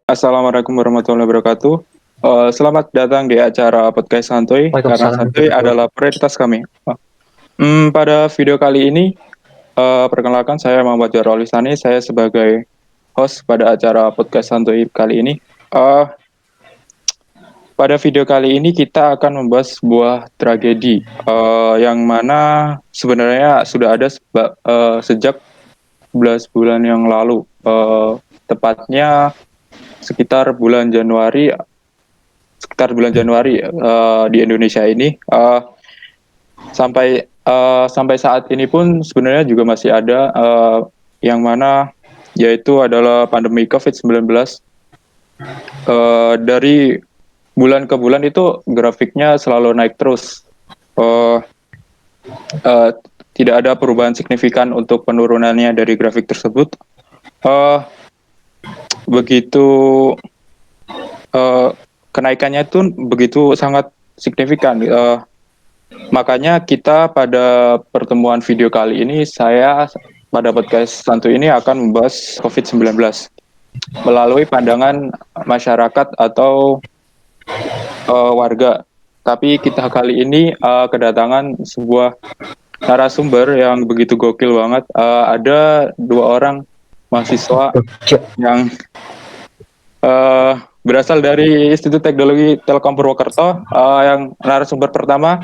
Assalamualaikum warahmatullahi wabarakatuh. Selamat datang di acara podcast Santuy, karena Waalaikumsalam Santuy warahmatullahi. adalah prioritas kami. Pada video kali ini, perkenalkan saya Muhammad Jarol Lisani, saya sebagai host pada acara podcast Santuy kali ini. Eh, Pada video kali ini kita akan membahas sebuah tragedi yang mana sebenarnya sudah ada sejak 11 bulan yang lalu, tepatnya sekitar bulan Januari di Indonesia ini, sampai saat ini pun sebenarnya juga masih ada, yang mana yaitu adalah pandemi COVID-19. Dari bulan ke bulan itu grafiknya selalu naik terus. Eh, eh, Tidak ada perubahan signifikan untuk penurunannya dari grafik tersebut. Eh, Begitu eh, kenaikannya itu begitu sangat signifikan. Makanya kita pada pertemuan video kali ini, saya pada podcast Santu ini akan membahas COVID-19 melalui pandangan masyarakat atau warga. Tapi kita kali ini kedatangan sebuah narasumber yang begitu gokil banget. Ada dua orang mahasiswa yang eh, berasal dari Institut Teknologi Telkom Purwokerto. Yang narasumber pertama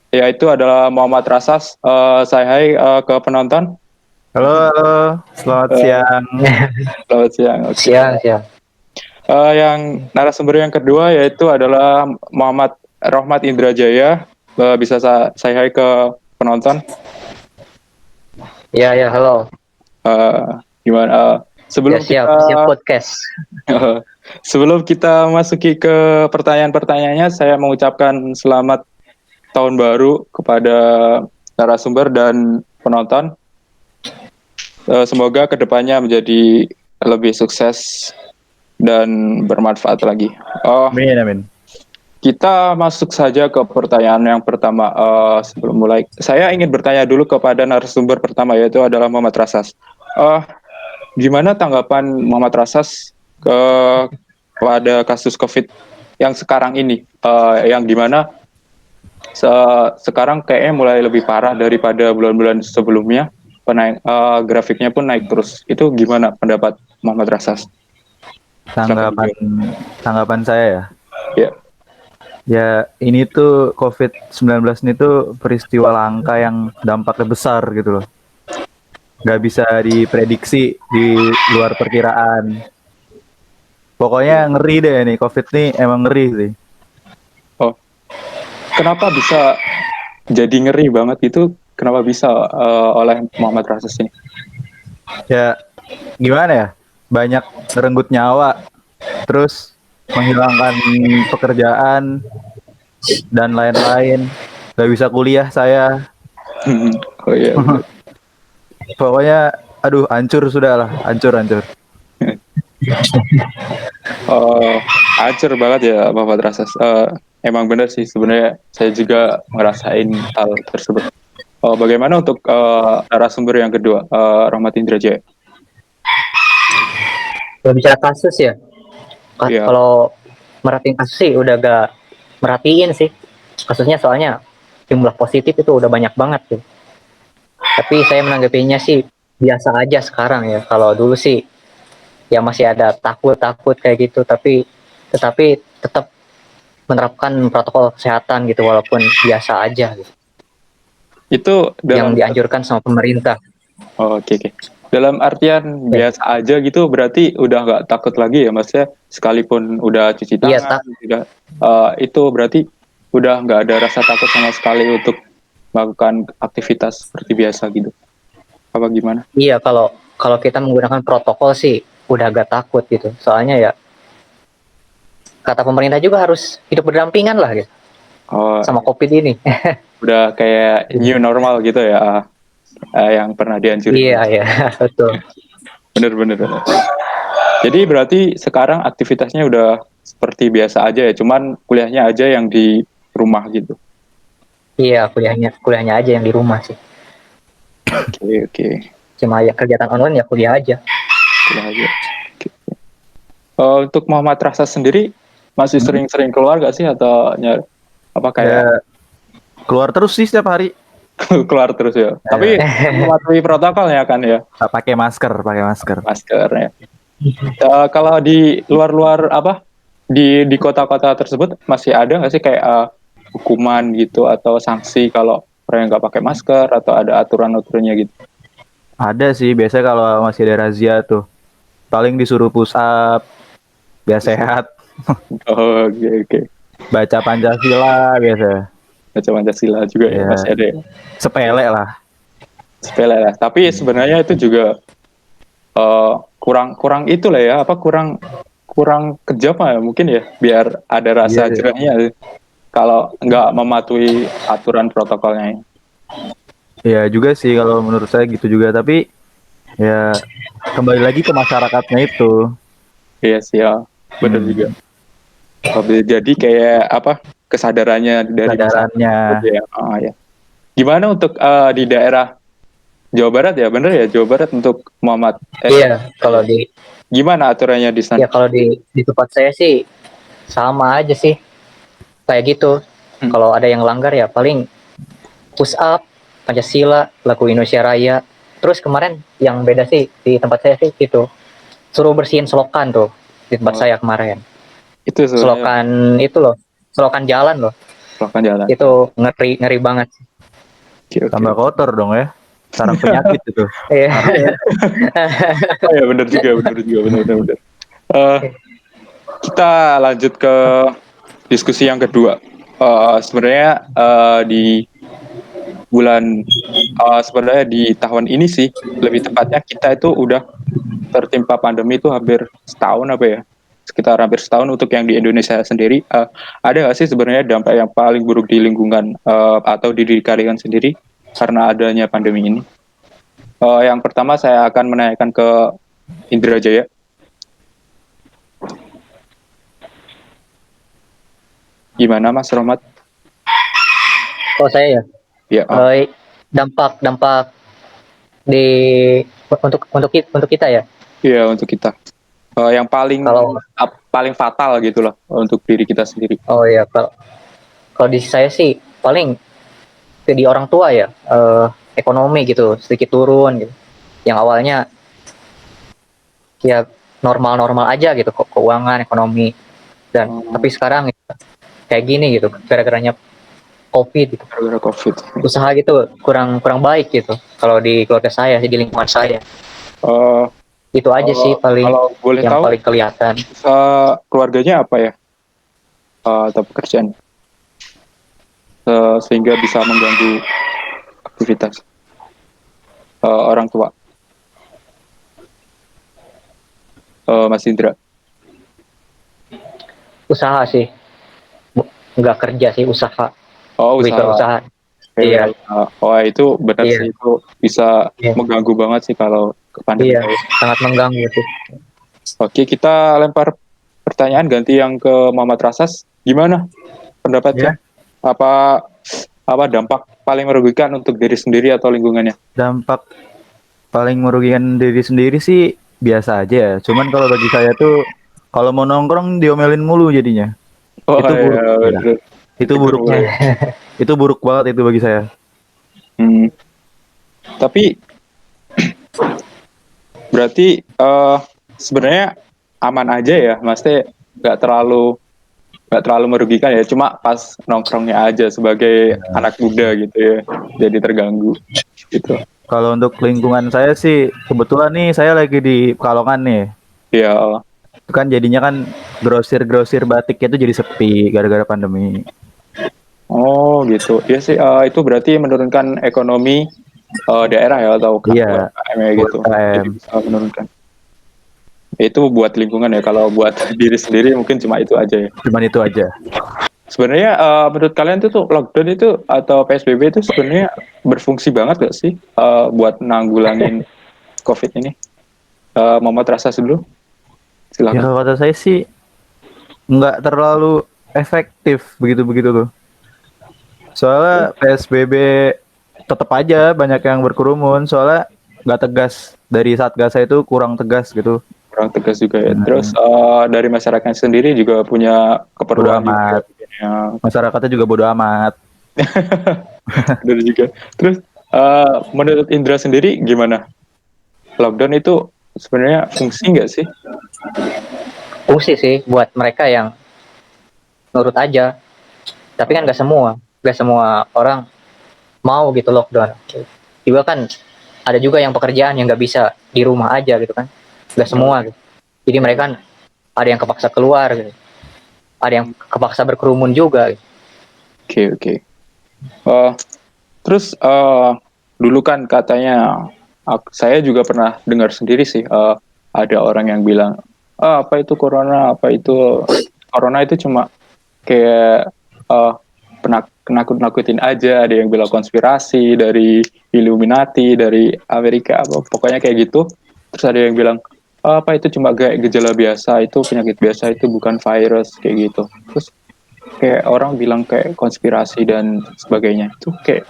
yaitu adalah Muhammad Rasas. Saya hai ke penonton. Halo, halo, selamat Eh, siang. Selamat siang. Oke. Siang, siang. Yang narasumber yang kedua yaitu adalah Muhammad Rohmat Indrajaya. Bisa saya hai ke penonton. Ya, ya, halo. Eh, Gimana? Ya, Sebelum siap, kita siap podcast. sebelum kita masuki ke pertanyaan-pertanyaannya, saya mengucapkan selamat tahun baru kepada narasumber dan penonton. Semoga kedepannya menjadi lebih sukses dan bermanfaat lagi. Amin, amin. Kita masuk saja ke pertanyaan yang pertama. Sebelum mulai, saya ingin bertanya dulu kepada narasumber pertama, yaitu adalah Muhammad Rasas. Eh, Gimana tanggapan Muhammad Rasas pada kasus COVID yang sekarang ini, yang dimana sekarang kayaknya mulai lebih parah daripada bulan-bulan sebelumnya, grafiknya pun naik terus. Itu gimana pendapat Muhammad Rasas? Silahkan Tanggapan dijawab. tanggapan saya ya. Ya. Ya, ini tuh COVID-19 ini tuh peristiwa langka yang dampaknya besar gitu loh. Nggak bisa diprediksi di luar perkiraan. Pokoknya ngeri deh nih, COVID nih emang ngeri sih. Oh, kenapa bisa jadi ngeri banget itu? Kenapa bisa oleh Muhammad Rasas ini? Ya, gimana ya? Banyak merenggut nyawa, terus menghilangkan pekerjaan dan lain-lain. Nggak bisa kuliah saya. Oh iya benar. Pokoknya, aduh, hancur sudah lah, hancur. Oh, hancur banget ya Muhammad Rasas. Emang benar sih, sebenarnya saya juga ngerasain hal tersebut. Bagaimana untuk narasumber yang kedua, Rahmat Indrajaya? Kalau bicara kasus ya, Ya, kalau merhatiin kasus sih udah gak merhatiin sih. Kasusnya soalnya jumlah positif itu udah banyak banget tuh. Tapi saya menanggapinya sih biasa aja sekarang ya. Kalau dulu sih ya masih ada takut-takut kayak gitu, tetapi tetap menerapkan protokol kesehatan gitu walaupun biasa aja gitu. itu Yang dalam dianjurkan sama pemerintah. oke, oke. Dalam artian Ya. biasa aja gitu, berarti udah nggak takut lagi ya, maksudnya sekalipun udah cuci Iya, tangan, udah itu berarti udah nggak ada rasa takut sama sekali untuk melakukan aktivitas seperti biasa gitu. Apa gimana? iya, kalau kalau kita menggunakan protokol sih udah agak takut gitu. Soalnya ya kata pemerintah juga harus hidup berdampingan lah gitu Oh, sama COVID ini. udah kayak new normal gitu ya, yang pernah dianjurin. Iya, iya, betul. Bener-bener. Jadi berarti sekarang aktivitasnya udah seperti biasa aja ya, cuman kuliahnya aja yang di rumah gitu. Iya, kuliahnya aja yang di rumah sih. Oke, oke. Cuma ya kegiatan online ya kuliah aja. Kuliah aja. Oke. Untuk Muhammad Rasa sendiri masih sering-sering keluar gak sih atau apa kayak Ya keluar terus sih setiap hari. keluar terus ya? Tapi mematuhi protokolnya kan ya, Pakai masker, pakai masker. masker ya. Kalau di luar-luar apa di kota-kota tersebut masih ada nggak sih kayak hukuman gitu atau sanksi kalau orang yang nggak pakai masker atau ada aturan-aturannya gitu? Ada sih, biasanya kalau masih ada razia tuh. Paling disuruh push up, biar sehat. Oh, oke oke. Baca Pancasila biasa. Baca Pancasila juga ya Ya, masih ada ya. sepele lah. Sepele lah. Tapi sebenarnya itu juga kurang kurang itu lah ya apa kurang kurang kejam ya mungkin ya biar ada Iya, rasa iya. jerahnya kalau nggak mematuhi aturan protokolnya. Ya juga sih kalau menurut saya gitu juga. Tapi ya kembali lagi ke masyarakatnya itu. Iya sih ya, benar juga. Jadi kayak apa kesadarannya dari masyarakat Kesadarannya. tersebut ya. Oh, ya. Gimana untuk di daerah Jawa Barat ya, bener ya Jawa Barat untuk Muhammad. Iya, kalau di Gimana aturannya di sana? ya kalau di tempat saya sih sama aja sih kayak gitu. Hmm. Kalau ada yang langgar ya paling push up, Pancasila, lagu Indonesia Raya. Terus kemarin yang beda sih di tempat saya sih itu suruh bersihin selokan tuh di tempat Oh, saya kemarin. itu sebenarnya Selokan itu loh, selokan jalan loh. melakukan jalan. Itu ngeri ngeri banget. Oke, oke. Tambah kotor dong ya. Sarang penyakit itu. Iya. Oh ya benar juga, benar juga, benar benar. Benar. Eh, kita lanjut ke diskusi yang kedua. Sebenarnya di bulan sebenarnya di tahun ini sih lebih tepatnya kita itu udah tertimpa pandemi itu hampir setahun apa ya, sekitar hampir setahun untuk yang di Indonesia sendiri. Ada nggak sih sebenarnya dampak yang paling buruk di lingkungan atau di diri kalian sendiri karena adanya pandemi ini? Yang pertama saya akan menanyakan ke Indra Jaya. Gimana Mas Romat? Oh saya ya. Ya, Dampak dampak di untuk kita ya. iya untuk kita. Yang paling Kalau paling fatal gitu loh untuk diri kita sendiri. oh ya kalau di saya sih paling di orang tua ya, ekonomi gitu sedikit turun gitu. Yang awalnya ya normal-normal aja gitu kok, keuangan ekonomi, dan tapi sekarang ya, kayak gini gitu gara-garanya COVID gitu. Gara-gara COVID. Usaha gitu kurang kurang baik gitu kalau di keluarga saya sih, di lingkungan saya. Eh, Itu aja sih paling kalau boleh yang tahu paling kelihatan. keluarganya apa ya atau pekerjaan sehingga bisa mengganggu aktivitas orang tua. Mas Indra. Usaha sih, nggak kerja sih, usaha, Oh lebih ke usaha. usaha. Oke, Iya. wah itu benar Iya. sih itu bisa Iya. mengganggu banget sih kalau ke pandemi. Iya, sangat mengganggu sih. Oke, kita lempar pertanyaan ganti yang ke Muhammad Rasas. Gimana pendapatnya? Apa apa dampak paling merugikan untuk diri sendiri atau lingkungannya? Dampak paling merugikan diri sendiri sih biasa aja ya. Cuman kalau bagi saya tuh kalau mau nongkrong diomelin mulu jadinya. Oh Itu buruk. iya, Ya. bener. Itu buruk. Boleh. Itu buruk banget itu bagi saya. Tapi berarti sebenarnya aman aja ya, maksudnya nggak terlalu merugikan ya, cuma pas nongkrongnya aja sebagai anak muda gitu ya, jadi terganggu gitu. Kalau untuk lingkungan saya sih kebetulan nih saya lagi di Pekalongan nih. Ya, Itu kan jadinya kan grosir-grosir batik itu jadi sepi gara-gara pandemi. oh gitu. Ya sih, itu berarti menurunkan ekonomi daerah ya atau Iya, UMKM ya gitu. UMKM. Jadi bisa menurunkan. Itu buat lingkungan ya. Kalau buat diri sendiri mungkin cuma itu aja ya. Cuman itu aja. Sebenarnya menurut kalian tuh lockdown itu atau PSBB itu sebenarnya berfungsi banget gak sih buat nanggulangin COVID ini? Muhammad Rasa dulu, Ya silakan. kalau kata saya sih nggak terlalu efektif begitu-begitu tuh. Soalnya PSBB tetap aja banyak yang berkerumun. Soalnya nggak tegas dari Satgas itu kurang tegas gitu. kurang tegas juga ya. Hmm. Terus dari masyarakat sendiri juga punya Bodo keperluan juga. amat. Masyarakatnya juga bodo amat. Benar juga. Terus menurut Indra sendiri gimana? Lockdown itu sebenarnya fungsi nggak sih? Fungsi sih buat mereka yang nurut aja, tapi kan nggak semua orang mau gitu lockdown. Juga kan ada juga yang pekerjaan yang nggak bisa di rumah aja gitu kan, nggak semua gitu. Jadi mereka kan ada yang kepaksa keluar gitu, ada yang kepaksa berkerumun juga gitu. Oke, oke. Terus dulu kan katanya saya juga pernah dengar sendiri sih, ada orang yang bilang, apa itu corona, apa itu corona itu cuma kayak nakut-nakutin aja. Ada yang bilang konspirasi dari Illuminati, dari Amerika, apa pokoknya kayak gitu. Terus ada yang bilang, apa itu cuma kayak gejala biasa, itu penyakit biasa, itu bukan virus kayak gitu. Terus kayak orang bilang kayak konspirasi dan sebagainya, itu kayak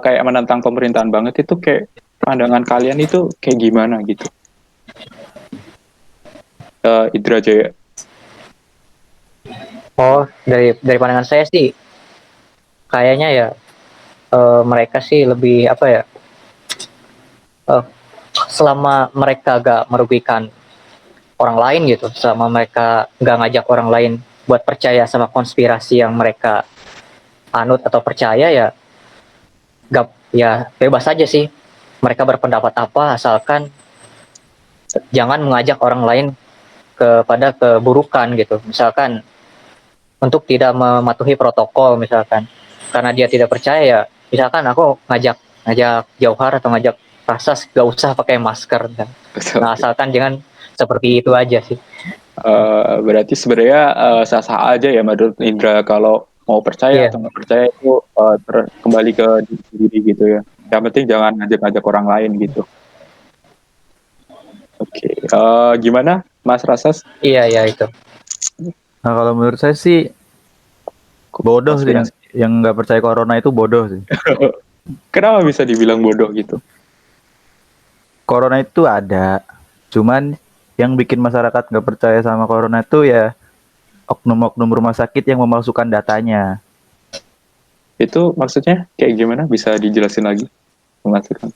kayak menentang pemerintahan banget. Itu kayak pandangan kalian itu kayak gimana gitu, Indra Jaya? Oh, dari pandangan saya sih kayaknya ya mereka sih lebih apa ya, eh, selama mereka gak merugikan orang lain gitu, selama mereka gak ngajak orang lain buat percaya sama konspirasi yang mereka anut atau percaya, ya gak, ya bebas aja sih mereka berpendapat apa, asalkan jangan mengajak orang lain kepada keburukan gitu. Misalkan untuk tidak mematuhi protokol misalkan, karena dia tidak percaya, ya misalkan aku ngajak Jauhar atau ngajak Prasas gak usah pakai masker kan. Nah, asalkan jangan seperti itu aja sih. Berarti sebenarnya sah-sah aja ya menurut Indra, kalau mau percaya Iya. atau nggak percaya itu kembali ke diri sendiri gitu ya. Yang penting jangan ngajak-ngajak orang lain gitu. Oke, gimana Mas Rasas? Iya, iya itu. Nah, kalau menurut saya sih bodoh sih, Konspirasi. yang nggak percaya corona itu bodoh sih. Kenapa bisa dibilang bodoh gitu? Corona itu ada, cuman yang bikin masyarakat nggak percaya sama corona itu ya oknum-oknum rumah sakit yang memalsukan datanya. Itu maksudnya kayak gimana? Bisa dijelasin lagi? Memastikan.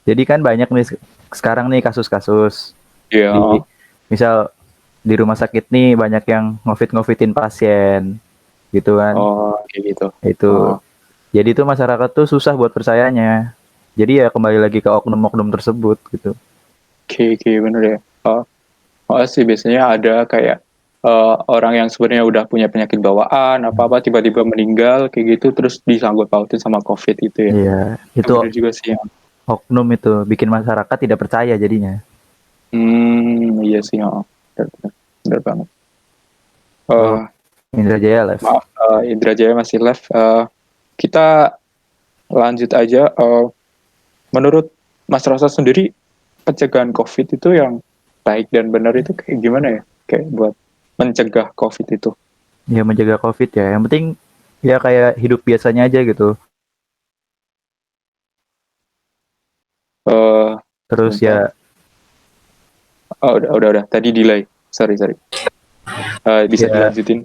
Jadi kan banyak nih sekarang nih kasus-kasus Iya. di misal di rumah sakit nih banyak yang ngofit-ngofitin pasien gitu kan. Oh, kayak gitu. Itu Oh, jadi itu masyarakat tuh susah buat percayanya. Jadi ya kembali lagi ke oknum-oknum tersebut gitu. oke, bener ya. Oh sih, biasanya ada kayak orang yang sebenarnya udah punya penyakit bawaan apa-apa tiba-tiba meninggal kayak gitu, terus disangkut pautin sama COVID itu ya. Iya, Itu itu bener juga sih ya. oknum itu bikin masyarakat tidak percaya jadinya. Iya sih, bener, bener banget. Oh, Eh, Indra Jaya live. Maaf, Indra Jaya masih live. Kita lanjut aja. Menurut Mas Rosa sendiri, pencegahan COVID itu yang baik dan benar itu kayak gimana ya? Kayak buat mencegah COVID itu. Ya menjaga COVID ya. Yang penting ya kayak hidup biasanya aja gitu. Eh, Terus Sebentar. ya Udah. Tadi delay. Sorry. Bisa ya dilanjutin.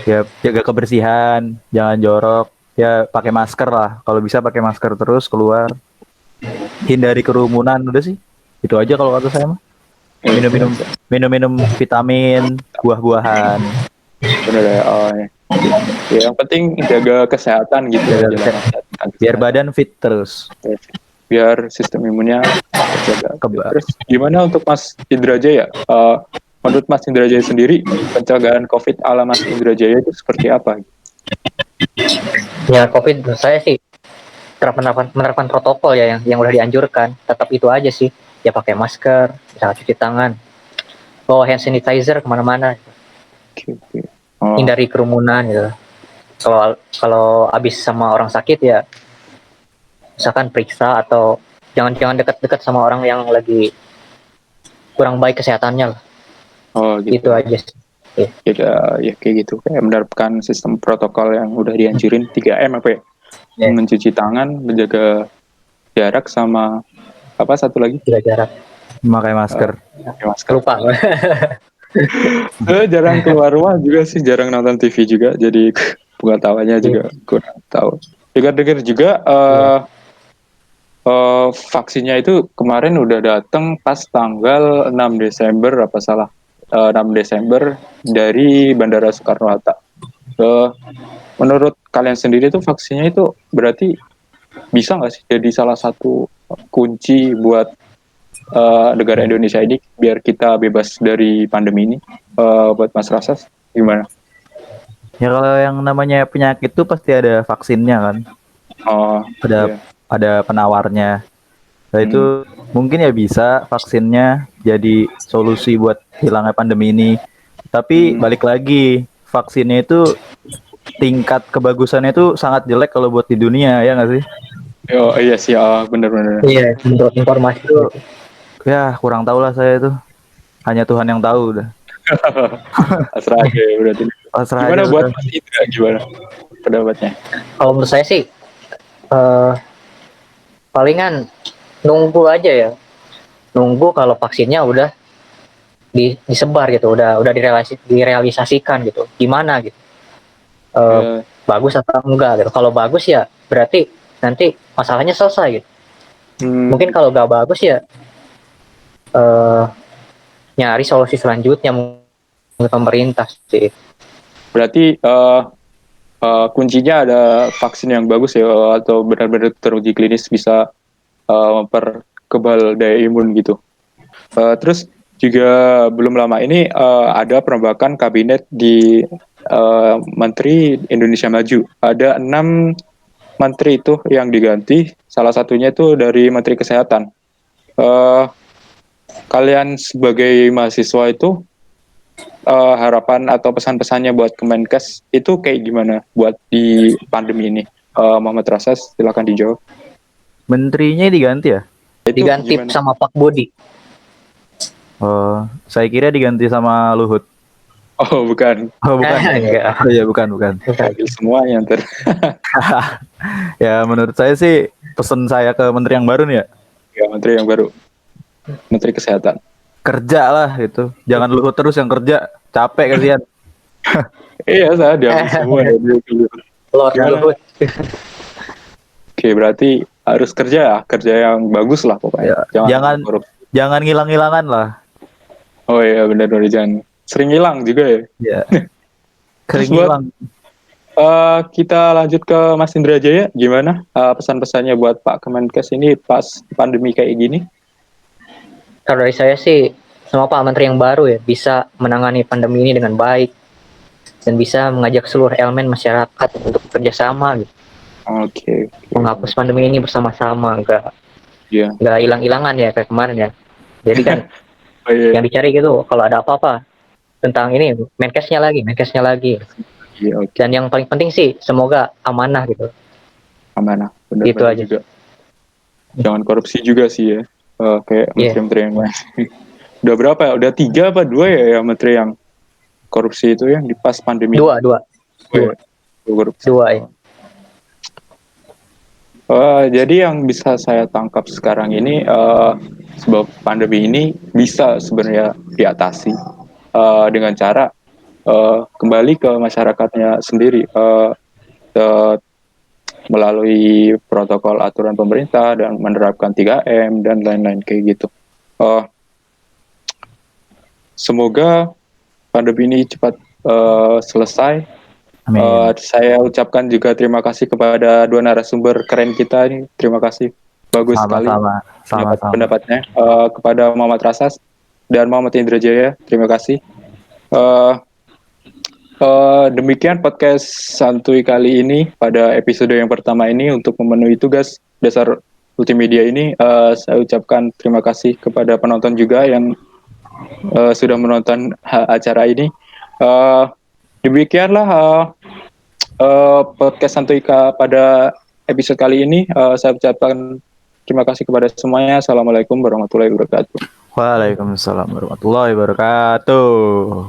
ya jaga kebersihan, jangan jorok. Ya pakai masker lah. Kalau bisa pakai masker terus keluar. Hindari kerumunan udah sih. Itu aja kalau kata saya mah. Minum-minum vitamin, buah-buahan. Bener ya. Ya. Ya, yang penting jaga kesehatan gitu Jaga aja lah, Mas. biar badan fit terus. Biar sistem imunnya terjaga. Keba Terus gimana untuk Mas Indra Jaya? Menurut Mas Indra Jaya sendiri, pencegahan COVID ala Mas Indra Jaya itu seperti apa? Ya COVID menurut saya sih menerapkan protokol ya yang udah dianjurkan, tetap itu aja sih. Ya pakai masker, misalnya cuci tangan, bawa hand sanitizer kemana-mana, Oke. Oh, hindari kerumunan gitu. Kalau kalau habis sama orang sakit ya misalkan periksa, atau jangan dekat-dekat sama orang yang lagi kurang baik kesehatannya lah. gitu. Itu aja sih. Ya kayak gitu. Kayak menerapkan sistem protokol yang udah dianjurin 3M apa ya? Ya, Mencuci tangan, menjaga jarak sama apa satu lagi? jaga jarak. Memakai masker. pakai masker. Lupa. Jarang keluar rumah juga sih, jarang nonton TV juga, jadi pengetahuannya juga kurang tahu. Dengar-dengar juga vaksinnya itu kemarin udah datang pas tanggal 6 Desember apa salah, 6 Desember dari Bandara Soekarno-Hatta. Menurut kalian sendiri tuh vaksinnya itu berarti bisa nggak sih jadi salah satu kunci buat negara Indonesia ini biar kita bebas dari pandemi ini? Buat Mas Rasas gimana? Ya kalau yang namanya penyakit tuh pasti ada vaksinnya kan. Oh, Ada iya. ada penawarnya. Nah itu mungkin ya bisa vaksinnya jadi solusi buat hilangnya pandemi ini. Tapi balik lagi, vaksinnya itu tingkat kebagusannya itu sangat jelek kalau buat di dunia, ya nggak sih? Oh iya sih, bener-bener. Iya, menurut informasi Itu ya kurang tahu lah saya itu. Hanya Tuhan yang tahu udah. Asra aja ya berarti. Pasrah aja Gimana buat udah. Mas Indra, gimana pendapatnya? kalau menurut saya sih eh, palingan nunggu aja ya. Nunggu kalau vaksinnya udah disebar gitu, udah direalisasikan gitu. Gimana gitu. Eh, Ya, bagus atau enggak gitu. Kalau bagus ya berarti nanti masalahnya selesai gitu. Mungkin kalau nggak bagus ya eh, nyari solusi selanjutnya mungkin pemerintah sih. berarti kuncinya ada vaksin yang bagus ya, atau benar-benar teruji klinis bisa memperkebal daya imun gitu. Terus juga belum lama ini ada perombakan kabinet di Menteri Indonesia Maju. Ada 6 menteri itu yang diganti. Salah satunya itu dari Menteri Kesehatan. Eh, Kalian sebagai mahasiswa itu harapan atau pesan-pesannya buat Kemenkes itu kayak gimana buat di pandemi ini? Muhammad Rasas, silakan dijawab. Menterinya diganti ya? Itu Diganti gimana? sama Pak Budi. Oh, saya kira diganti sama Luhut. Oh, bukan. Oh, bukan. Enggak. Oh iya, bukan. Panggil semuanya ntar. Ya, menurut saya sih pesan saya ke menteri yang baru nih ya, Ya, menteri yang baru. Menteri Kesehatan. kerja lah gitu. Jangan Luhut terus yang kerja, capek kasihan. Iya, saya diambil semua ya. Lord Gimana? Luhut. Oke, berarti harus kerja yang bagus lah pokoknya. Ya, jangan korupsi. jangan ngilang-ngilangan lah. Oh iya, benar-benar jangan sering hilang juga ya. Ya, Terus kering buat hilang. kita lanjut ke Mas Indra Jaya, gimana pesan-pesannya buat Pak Kemenkes ini pas pandemi kayak gini? Kalau dari saya sih sama Pak Menteri yang baru ya bisa menangani pandemi ini dengan baik dan bisa mengajak seluruh elemen masyarakat untuk kerjasama gitu. Oke. Menghapus pandemi ini bersama-sama, Iya. nggak hilang-hilangan ya kayak kemarin ya. Jadi kan Oh, iya. yang dicari gitu kalau ada apa-apa tentang ini Menkesnya lagi. Iya, oke. Dan yang paling penting sih semoga amanah gitu. Amanah. Gitu Benar-benar aja. juga. Jangan korupsi juga sih ya. Kayak Iya. menteri-menteri yang lain. Udah berapa ya? Udah 3 apa 2 ya menteri yang korupsi itu yang di pas pandemi? Dua Oh, iya. Korupsi. ya. Jadi yang bisa saya tangkap sekarang ini, sebab pandemi ini bisa sebenarnya diatasi dengan cara kembali ke masyarakatnya sendiri, melalui protokol aturan pemerintah dan menerapkan 3M dan lain-lain kayak gitu. Semoga pandemi ini cepat selesai. Amin. Saya ucapkan juga terima kasih kepada dua narasumber keren kita ini. Terima kasih, bagus sekali Sama-sama. pendapatnya. Kepada Muhammad Rasas dan Muhammad Indra Jaya, terima kasih. Demikian podcast santuy kali ini pada episode yang pertama ini. Untuk memenuhi tugas dasar multimedia ini, saya ucapkan terima kasih kepada penonton juga yang sudah menonton acara ini. Demikianlah podcast santuy pada episode kali ini. Saya ucapkan terima kasih kepada semuanya. Assalamualaikum warahmatullahi wabarakatuh. Waalaikumsalam warahmatullahi wabarakatuh.